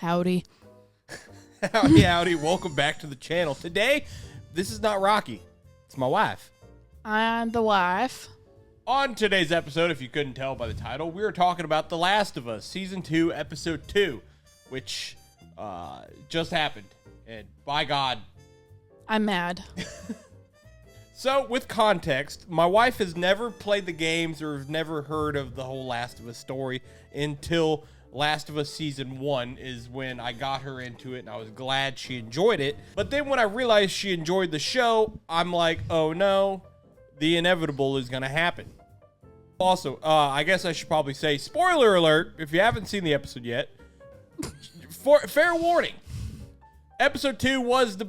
Howdy. Howdy, howdy. Welcome back to the channel. Today, this is not Rocky. It's my wife. I'm the wife. On today's episode, if you couldn't tell by the title, we are talking about The Last of Us, Season 2, Episode 2, which just happened. And by God. I'm mad. So, with context, my wife has never played the games or never heard of the whole Last of Us story until Last of Us Season 1 is when I got her into it, and I was glad she enjoyed it. But then when I realized she enjoyed the show, I'm like, oh no, the inevitable is going to happen. Also, I guess I should probably say, spoiler alert, if you haven't seen the episode yet, fair warning, Episode 2 was the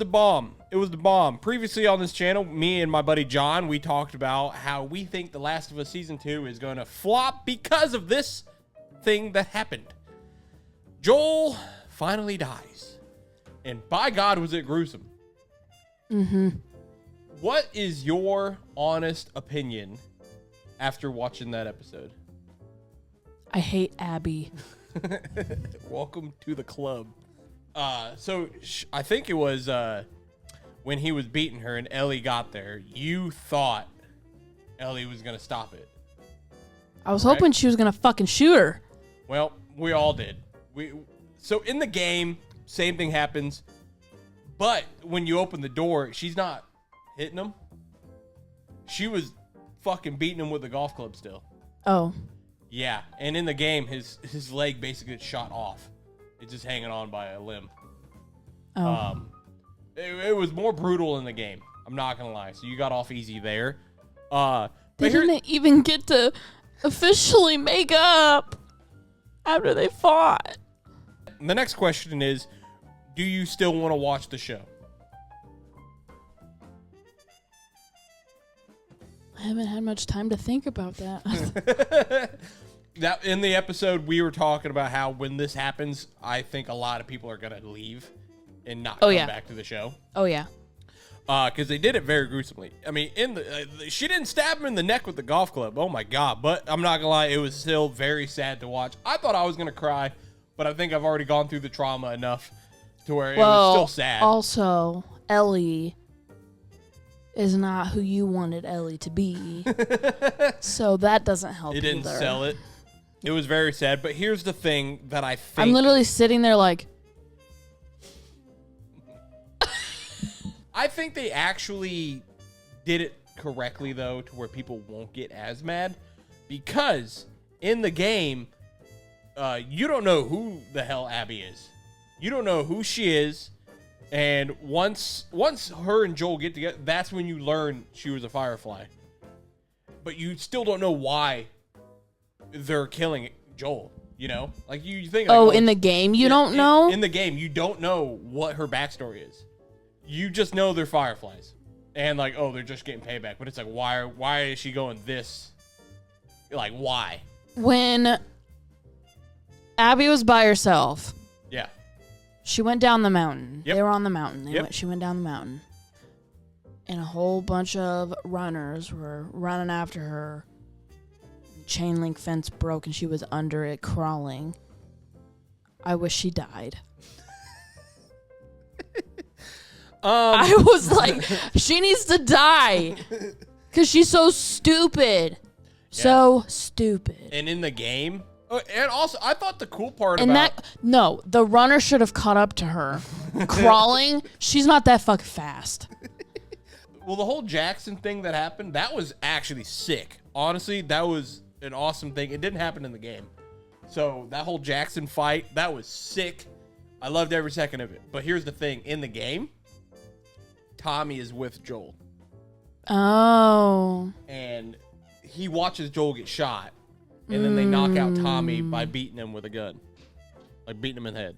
bomb. It was the bomb. Previously on this channel, me and my buddy John, we talked about how we think The Last of Us Season 2 is going to flop because of this thing that happened. Joel finally dies. And by God, was it gruesome. Mm-hmm. What is your honest opinion after watching that episode? I hate Abby. Welcome to the club. So I think it was when he was beating her and Ellie got there, you thought Ellie was going to stop it. I was hoping she was going to fucking shoot her. Well, we all did. So in the game, same thing happens. But when you open the door, she's not hitting him. She was fucking beating him with a golf club still. Oh. Yeah, and in the game, his leg basically gets shot off. It's just hanging on by a limb. Oh. It was more brutal in the game. I'm not gonna lie. So you got off easy there. They didn't even get to officially make up after they fought. The next question is, do you still want to watch the show? I haven't had much time to think about that. That in the episode, we were talking about how when this happens, I think a lot of people are going to leave and not come back to the show. Oh, yeah. Because they did it very gruesomely. I mean, she didn't stab him in the neck with the golf club. Oh, my God. But I'm not going to lie, it was still very sad to watch. I thought I was going to cry, but I think I've already gone through the trauma enough to where it was still sad. Also, Ellie is not who you wanted Ellie to be. So that doesn't help It didn't either. sell it. It was very sad. But here's the thing that I think. I'm literally sitting there like. I think they actually did it correctly, though, to where people won't get as mad. Because in the game, you don't know who the hell Abby is. You don't know who she is. And once her and Joel get together, that's when you learn she was a Firefly. But you still don't know why they're killing Joel, you know? Like, you think... Like, in the game, you don't know? In the game, you don't know what her backstory is. You just know they're Fireflies. And, like, oh, they're just getting payback. But it's like, why is she going this? Like, why? When Abby was by herself... Yeah. She went down the mountain. Yep. They were on the mountain. Yep. She went down the mountain. And a whole bunch of runners were running after her. Chain link fence broke and she was under it crawling. I wish she died. I was like, she needs to die. Because she's so stupid. Yeah. So stupid. And in the game... And also, I thought the cool part the runner should have caught up to her. Crawling, she's not that fucking fast. Well, the whole Jackson thing that happened, that was actually sick. Honestly, that was an awesome thing. It didn't happen in the game. So, that whole Jackson fight, that was sick. I loved every second of it. But here's the thing. In the game, Tommy is with Joel. Oh. And he watches Joel get shot. And then they knock out Tommy by beating him with a gun. Like, beating him in the head.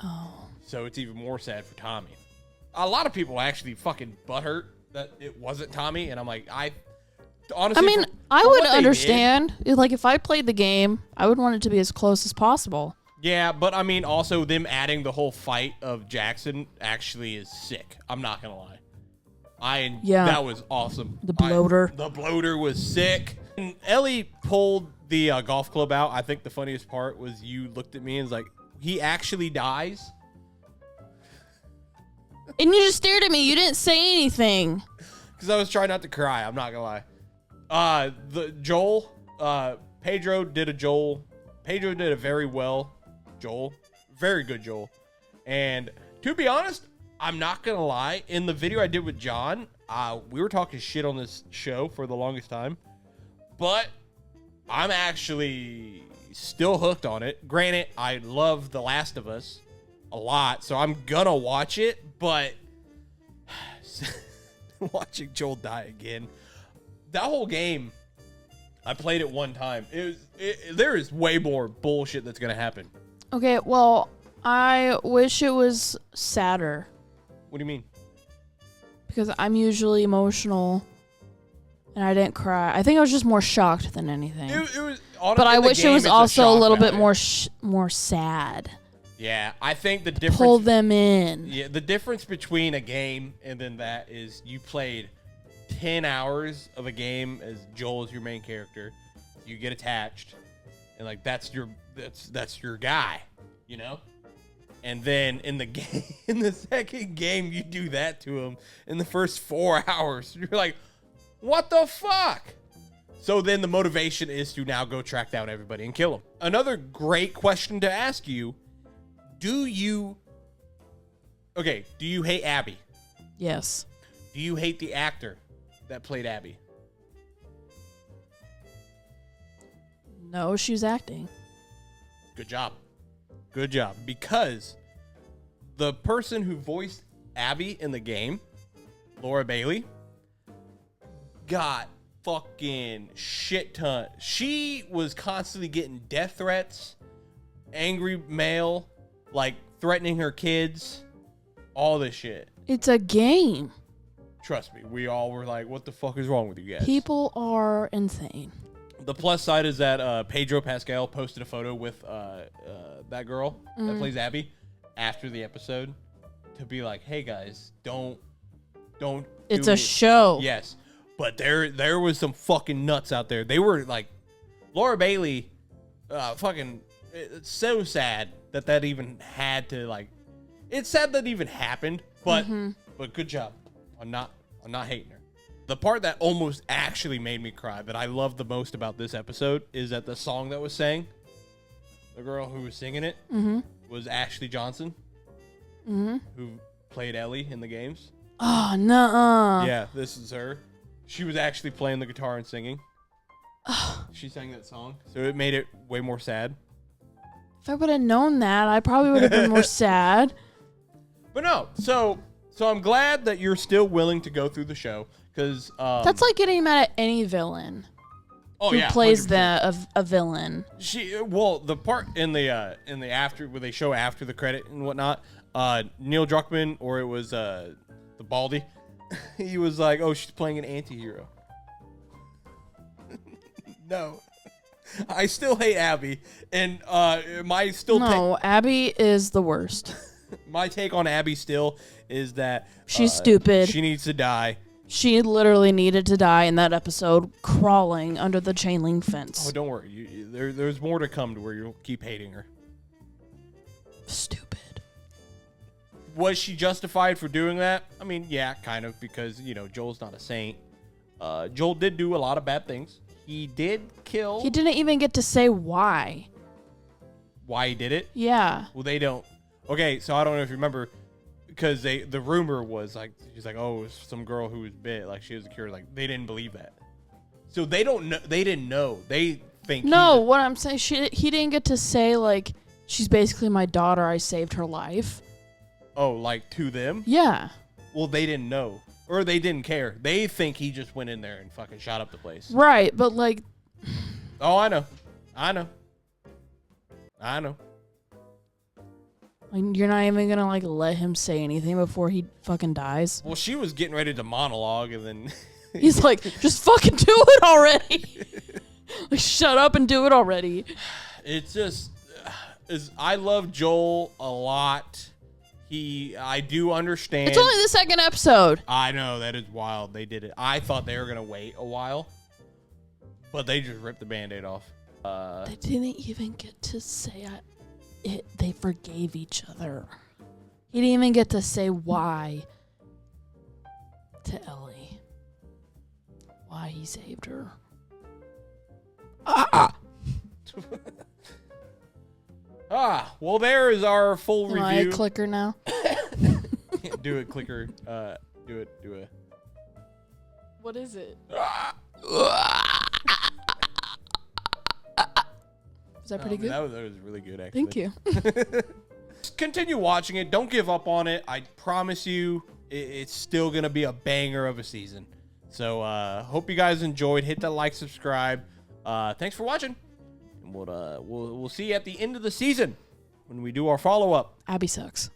Oh. So it's even more sad for Tommy. A lot of people actually fucking butthurt that it wasn't Tommy. And I'm like, honestly... I mean, I would understand. Like, if I played the game, I would want it to be as close as possible. Yeah, but I mean, also them adding the whole fight of Jackson actually is sick. I'm not going to lie. That was awesome. The bloater. The bloater was sick. And Ellie pulled the golf club out, I think the funniest part was you looked at me and was like, he actually dies? And you just stared at me. You didn't say anything. Because I was trying not to cry. I'm not going to lie. Pedro did a very well Joel. Very good Joel. And to be honest, I'm not going to lie. In the video I did with John, we were talking shit on this show for the longest time. But I'm actually still hooked on it. Granted, I love The Last of Us a lot, so I'm going to watch it. But watching Joel die again, that whole game, I played it one time. There is way more bullshit that's going to happen. Okay, well, I wish it was sadder. What do you mean? Because I'm usually emotional, and I didn't cry. I think I was just more shocked than anything. It was, but I wish it was also a little bit more sad. Yeah, I think the difference... Pull them in. Yeah, the difference between a game and then that is you played 10 hours of a game as Joel is your main character. You get attached, and like that's your guy, you know? And then in the game, in the second game, you do that to him in the first 4 hours. You're like, what the fuck? So then the motivation is to now go track down everybody and kill them. Another great question to ask you, do you hate Abby? Yes. Do you hate the actor that played Abby? No, she's acting. Good job. Good job. Because the person who voiced Abby in the game, Laura Bailey, got fucking shit ton. She was constantly getting death threats, angry mail, like threatening her kids, all this shit. It's a game. Trust me, we all were like, what the fuck is wrong with you guys? People are insane. The plus side is that Pedro Pascal posted a photo with that girl that plays Abby after the episode to be like, hey guys, don't It's a show. Yes. But there was some fucking nuts out there. They were like, Laura Bailey, fucking, it's so sad that even had to, like, it's sad that even happened, but good job. I'm not hating her. The part that almost actually made me cry, that I love the most about this episode, is that the song that was sang, the girl who was singing it, was Ashley Johnson, who played Ellie in the games. Oh, no. Yeah, this is her. She was actually playing the guitar and singing. She sang that song, so it made it way more sad. If I would have known that, I probably would have been more sad. But no, so I'm glad that you're still willing to go through the show, because that's like getting mad at any villain. Who plays 100%. a villain? The part in the after where they show after the credit and whatnot, Neil Druckmann, or it was the Baldy, he was like, "Oh, she's playing an anti-hero." No, I still hate Abby, and Abby is the worst. My take on Abby still is that she's stupid. She needs to die. She literally needed to die in that episode, crawling under the chain link fence. Oh, don't worry. There's more to come to where you'll keep hating her. Stupid. Was she justified for doing that? I mean, yeah, kind of, because, Joel's not a saint. Joel did do a lot of bad things. He did kill... He didn't even get to say why. Why he did it? Yeah. Well, they don't... Okay, so I don't know if you remember, because the rumor was, like, she's like, oh, it was some girl who was bit, like, she was a cure. Like, they didn't believe that. So they don't know... They didn't know. They think... No, what I'm saying, he didn't get to say, like, she's basically my daughter, I saved her life. Oh, like, to them? Yeah. Well, they didn't know. Or they didn't care. They think he just went in there and fucking shot up the place. Right, but like... Oh, I know. Like, you're not even gonna, like, let him say anything before he fucking dies? Well, she was getting ready to monologue, and then... He's like, just fucking do it already! Like, shut up and do it already. It's just... I love Joel a lot. I do understand. It's only the second episode. I know, that is wild. They did it. I thought they were going to wait a while, but they just ripped the Band-Aid off. They didn't even get to say they forgave each other. He didn't even get to say why to Ellie. Why he saved her. Well, there is our full Am review. I a clicker now? Do it, clicker. Do it. What is it? Is that pretty good? That was really good, actually. Thank you. Continue watching it. Don't give up on it. I promise you, it's still going to be a banger of a season. So, hope you guys enjoyed. Hit that like, subscribe. Thanks for watching. And we'll see you at the end of the season when we do our follow-up. Abby sucks.